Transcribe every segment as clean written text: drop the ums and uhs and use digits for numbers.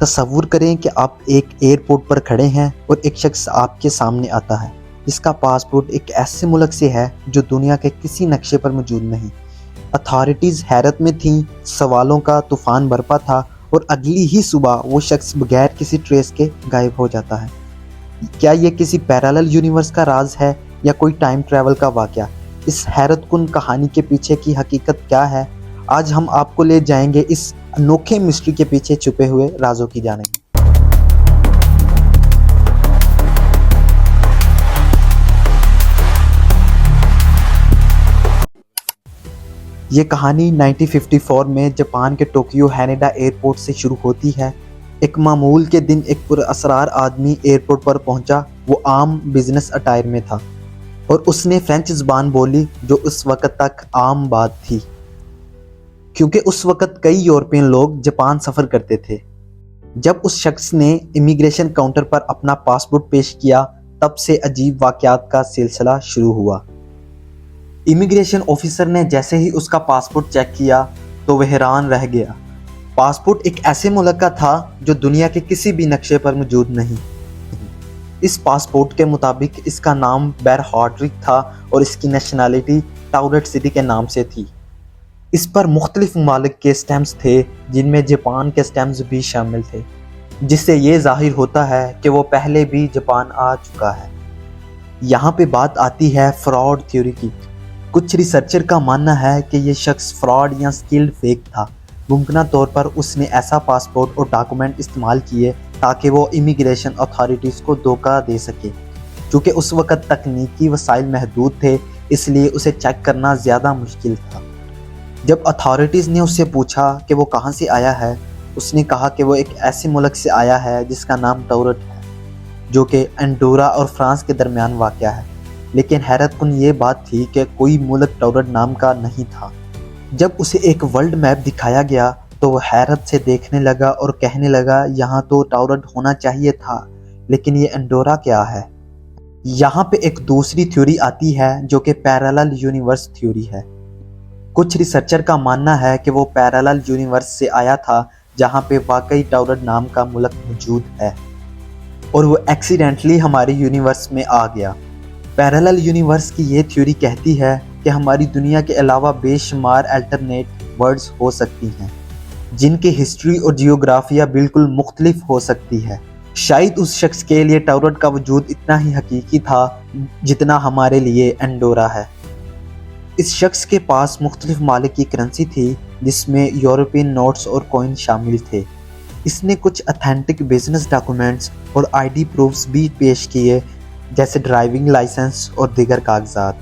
تصور کریں کہ آپ ایک ایئرپورٹ پر کھڑے ہیں اور ایک شخص آپ کے سامنے آتا ہے جس کا پاسپورٹ ایک ایسے ملک سے ہے جو دنیا کے کسی نقشے پر موجود نہیں۔ اتھارٹیز حیرت میں تھیں، سوالوں کا طوفان برپا تھا اور اگلی ہی صبح وہ شخص بغیر کسی ٹریس کے غائب ہو جاتا ہے۔ کیا یہ کسی پیرالل یونیورس کا راز ہے یا کوئی ٹائم ٹریول کا واقعہ؟ اس حیرت کن کہانی کے پیچھے کی حقیقت کیا ہے؟ آج ہم آپ کو لے جائیں گے اس انوکھے مسٹری کے پیچھے چھپے ہوئے رازوں کی جانب۔ یہ کہانی 1954 میں جاپان کے ٹوکیو ہینیڈا ایئرپورٹ سے شروع ہوتی ہے۔ ایک معمول کے دن ایک پراسرار آدمی ایئرپورٹ پر پہنچا۔ وہ عام بزنس اٹائر میں تھا اور اس نے فرینچ زبان بولی جو اس وقت تک عام بات تھی، کیونکہ اس وقت کئی یورپین لوگ جاپان سفر کرتے تھے۔ جب اس شخص نے امیگریشن کاؤنٹر پر اپنا پاسپورٹ پیش کیا، تب سے عجیب واقعات کا سلسلہ شروع ہوا۔ امیگریشن آفیسر نے جیسے ہی اس کا پاسپورٹ چیک کیا تو وہ حیران رہ گیا۔ پاسپورٹ ایک ایسے ملک کا تھا جو دنیا کے کسی بھی نقشے پر موجود نہیں۔ اس پاسپورٹ کے مطابق اس کا نام بیرہارڈرک تھا اور اس کی نیشنلٹی ٹاورٹ سٹی کے نام سے تھی۔ اس پر مختلف ممالک کے سٹیمپس تھے جن میں جاپان کے سٹیمپس بھی شامل تھے، جس سے یہ ظاہر ہوتا ہے کہ وہ پہلے بھی جاپان آ چکا ہے۔ یہاں پہ بات آتی ہے فراڈ تھیوری کی۔ کچھ ریسرچر کا ماننا ہے کہ یہ شخص فراڈ یا سکلڈ فیک تھا۔ ممکنہ طور پر اس نے ایسا پاسپورٹ اور ڈاکومنٹ استعمال کیے تاکہ وہ امیگریشن اتھارٹیز کو دھوکہ دے سکے۔ چونکہ اس وقت تکنیکی وسائل محدود تھے، اس لیے اسے چیک کرنا زیادہ مشکل تھا۔ جب اتھارٹیز نے اس سے پوچھا کہ وہ کہاں سے آیا ہے، اس نے کہا کہ وہ ایک ایسے ملک سے آیا ہے جس کا نام ٹاورٹ ہے، جو کہ انڈورا اور فرانس کے درمیان واقع ہے۔ لیکن حیرت کن یہ بات تھی کہ کوئی ملک ٹاورٹ نام کا نہیں تھا۔ جب اسے ایک ورلڈ میپ دکھایا گیا تو وہ حیرت سے دیکھنے لگا اور کہنے لگا یہاں تو ٹاورٹ ہونا چاہیے تھا، لیکن یہ انڈورا کیا ہے؟ یہاں پہ ایک دوسری تھیوری آتی ہے جو کہ پیرالل یونیورس تھیوری ہے۔ کچھ ریسرچر کا ماننا ہے کہ وہ پیرالل یونیورس سے آیا تھا جہاں پہ واقعی ٹاورٹ نام کا ملک موجود ہے اور وہ ایکسیڈنٹلی ہماری یونیورس میں آ گیا۔ پیرالل یونیورس کی یہ تھیوری کہتی ہے کہ ہماری دنیا کے علاوہ بے شمار الٹرنیٹ ورلڈز ہو سکتی ہیں جن کی ہسٹری اور جیوگرافیہ بالکل مختلف ہو سکتی ہے۔ شاید اس شخص کے لیے ٹاورٹ کا وجود اتنا ہی حقیقی تھا جتنا ہمارے لیے انڈورا ہے۔ اس شخص کے پاس مختلف ممالک کی کرنسی تھی جس میں یورپین نوٹس اور کوئن شامل تھے۔ اس نے کچھ اتھینٹک بزنس ڈاکومنٹس اور آئی ڈی پروفز بھی پیش کیے جیسے ڈرائیونگ لائسنس اور دیگر کاغذات۔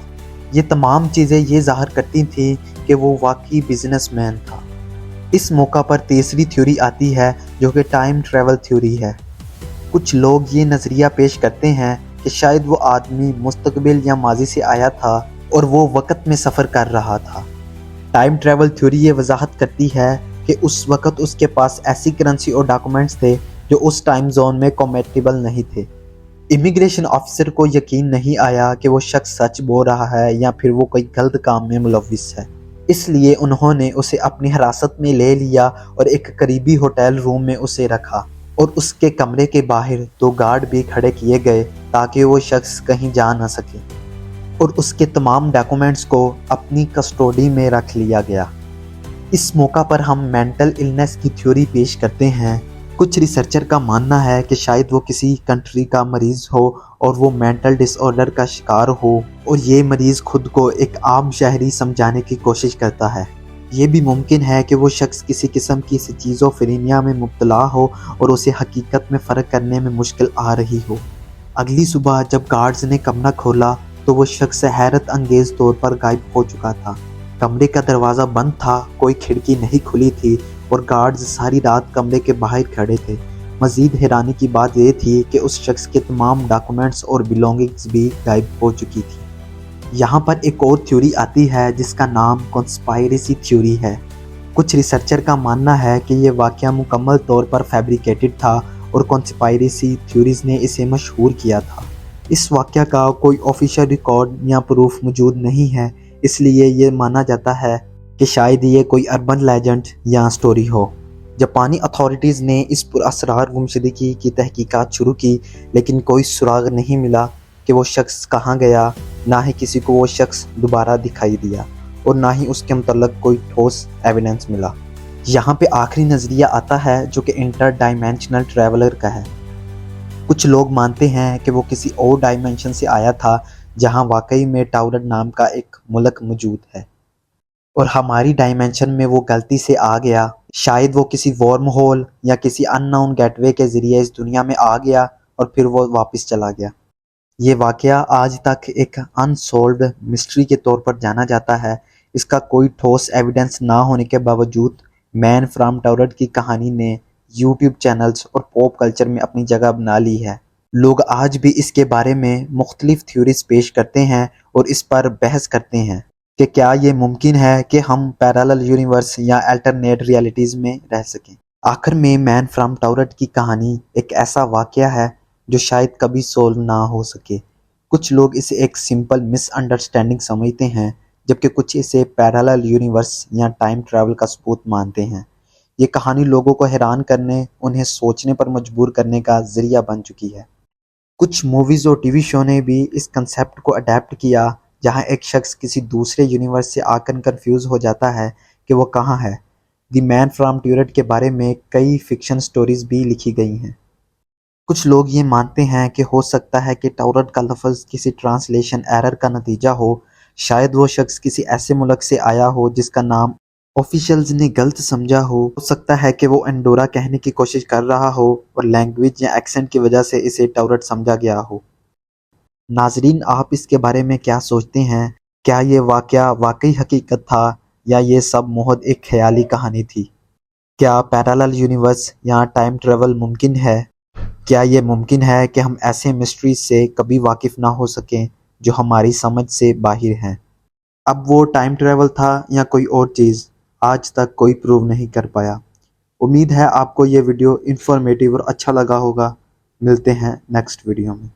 یہ تمام چیزیں یہ ظاہر کرتی تھیں کہ وہ واقعی بزنس مین تھا۔ اس موقع پر تیسری تھیوری آتی ہے جو کہ ٹائم ٹریول تھیوری ہے۔ کچھ لوگ یہ نظریہ پیش کرتے ہیں کہ شاید وہ آدمی مستقبل یا ماضی سے آیا تھا اور وہ وقت میں سفر کر رہا تھا۔ ٹائم ٹریول تھیوری یہ وضاحت کرتی ہے کہ اس وقت اس کے پاس ایسی کرنسی اور ڈاکومنٹس تھے جو اس ٹائم زون میں کمپیٹیبل نہیں تھے۔ امیگریشن آفیسر کو یقین نہیں آیا کہ وہ شخص سچ بول رہا ہے یا پھر وہ کوئی غلط کام میں ملوث ہے، اس لیے انہوں نے اسے اپنی حراست میں لے لیا اور ایک قریبی ہوٹل روم میں اسے رکھا اور اس کے کمرے کے باہر 2 گارڈ بھی کھڑے کیے گئے تاکہ وہ شخص کہیں جا نہ سکے، اور اس کے تمام ڈاکومنٹس کو اپنی کسٹوڈی میں رکھ لیا گیا۔ اس موقع پر ہم مینٹل النس کی تھیوری پیش کرتے ہیں۔ کچھ ریسرچر کا ماننا ہے کہ شاید وہ کسی کنٹری کا مریض ہو اور وہ مینٹل ڈس آرڈر کا شکار ہو اور یہ مریض خود کو ایک عام شہری سمجھانے کی کوشش کرتا ہے۔ یہ بھی ممکن ہے کہ وہ شخص کسی قسم کی سچیزوفرینیا میں مبتلا ہو اور اسے حقیقت میں فرق کرنے میں مشکل آ رہی ہو۔ اگلی صبح جب گارڈز نے کمرہ کھولا تو وہ شخص حیرت انگیز طور پر غائب ہو چکا تھا۔ کمرے کا دروازہ بند تھا، کوئی کھڑکی نہیں کھلی تھی اور گارڈز ساری رات کمرے کے باہر کھڑے تھے۔ مزید حیرانی کی بات یہ تھی کہ اس شخص کے تمام ڈاکومنٹس اور بیلونگنگز بھی غائب ہو چکی تھی۔ یہاں پر ایک اور تھیوری آتی ہے جس کا نام کنسپائریسی تھیوری ہے۔ کچھ ریسرچر کا ماننا ہے کہ یہ واقعہ مکمل طور پر فیبریکیٹڈ تھا اور کنسپائریسی تھیوریز نے اسے مشہور کیا تھا۔ اس واقعہ کا کوئی آفیشیل ریکارڈ یا پروف موجود نہیں ہے، اس لیے یہ مانا جاتا ہے کہ شاید یہ کوئی اربن لیجنڈ یا سٹوری ہو۔ جاپانی اتھارٹیز نے اس پراسرار گمشدگی کی تحقیقات شروع کی، لیکن کوئی سراغ نہیں ملا کہ وہ شخص کہاں گیا۔ نہ ہی کسی کو وہ شخص دوبارہ دکھائی دیا اور نہ ہی اس کے متعلق کوئی ٹھوس ایویڈنس ملا۔ یہاں پہ آخری نظریہ آتا ہے جو کہ انٹر ڈائمینشنل ٹریولر کا ہے۔ کچھ لوگ مانتے ہیں کہ وہ کسی اور ڈائمینشن سے آیا تھا جہاں واقعی میں ٹاورڈ نام کا ایک ملک موجود ہے، اور ہماری ڈائمینشن میں وہ غلطی سے آ گیا۔ شاید وہ کسی ورم ہول یا کسی ان نون گیٹ وے کے ذریعے اس دنیا میں آ گیا اور پھر وہ واپس چلا گیا۔ یہ واقعہ آج تک ایک انسولوڈ مسٹری کے طور پر جانا جاتا ہے۔ اس کا کوئی ٹھوس ایویڈنس نہ ہونے کے باوجود مین فرام ٹاورڈ کی کہانی نے یوٹیوب چینلز اور پاپ کلچر میں اپنی جگہ بنا لی ہے۔ لوگ آج بھی اس کے بارے میں مختلف تھیوریز پیش کرتے ہیں اور اس پر بحث کرتے ہیں کہ کیا یہ ممکن ہے کہ ہم پیرالل یونیورس یا الٹرنیٹ ریالٹیز میں رہ سکیں۔ آخر میں مین فرام ٹاورڈ کی کہانی ایک ایسا واقعہ ہے جو شاید کبھی سولو نہ ہو سکے۔ کچھ لوگ اسے ایک سمپل مس انڈرسٹینڈنگ سمجھتے ہیں، جبکہ کچھ اسے پیرالل یونیورس یا ٹائم ٹریول کا ثبوت مانتے ہیں۔ یہ کہانی لوگوں کو حیران کرنے، انہیں سوچنے پر مجبور کرنے کا ذریعہ بن چکی ہے۔ کچھ موویز اور ٹی وی شو نے بھی اس کنسیپٹ کو اڈیپٹ کیا، جہاں ایک شخص کسی دوسرے یونیورس سے آ کر کنفیوز ہو جاتا ہے کہ وہ کہاں ہے۔ دی مین فرام ٹاورڈ کے بارے میں کئی فکشن سٹوریز بھی لکھی گئی ہیں۔ کچھ لوگ یہ مانتے ہیں کہ ہو سکتا ہے کہ ٹاورڈ کا لفظ کسی ٹرانسلیشن ایرر کا نتیجہ ہو۔ شاید وہ شخص کسی ایسے ملک سے آیا ہو جس کا نام آفیشلز نے غلط سمجھا ہو سکتا ہے کہ وہ انڈورا کہنے کی کوشش کر رہا ہو اور لینگویج یا ایکسنٹ کی وجہ سے اسے ٹاورڈ سمجھا گیا ہو۔ ناظرین، آپ اس کے بارے میں کیا سوچتے ہیں؟ کیا یہ واقعہ واقعی حقیقت تھا یا یہ سب محض ایک خیالی کہانی تھی؟ کیا پیرالل یونیورس یا ٹائم ٹریول ممکن ہے؟ کیا یہ ممکن ہے کہ ہم ایسے مسٹریز سے کبھی واقف نہ ہو سکیں جو ہماری سمجھ سے باہر ہیں؟ اب وہ ٹائم ٹریول تھا یا کوئی اور چیز، آج تک کوئی پروو نہیں کر پایا۔ امید ہے آپ کو یہ ویڈیو انفارمیٹیو اور اچھا لگا ہوگا۔ ملتے ہیں نیکسٹ ویڈیو میں۔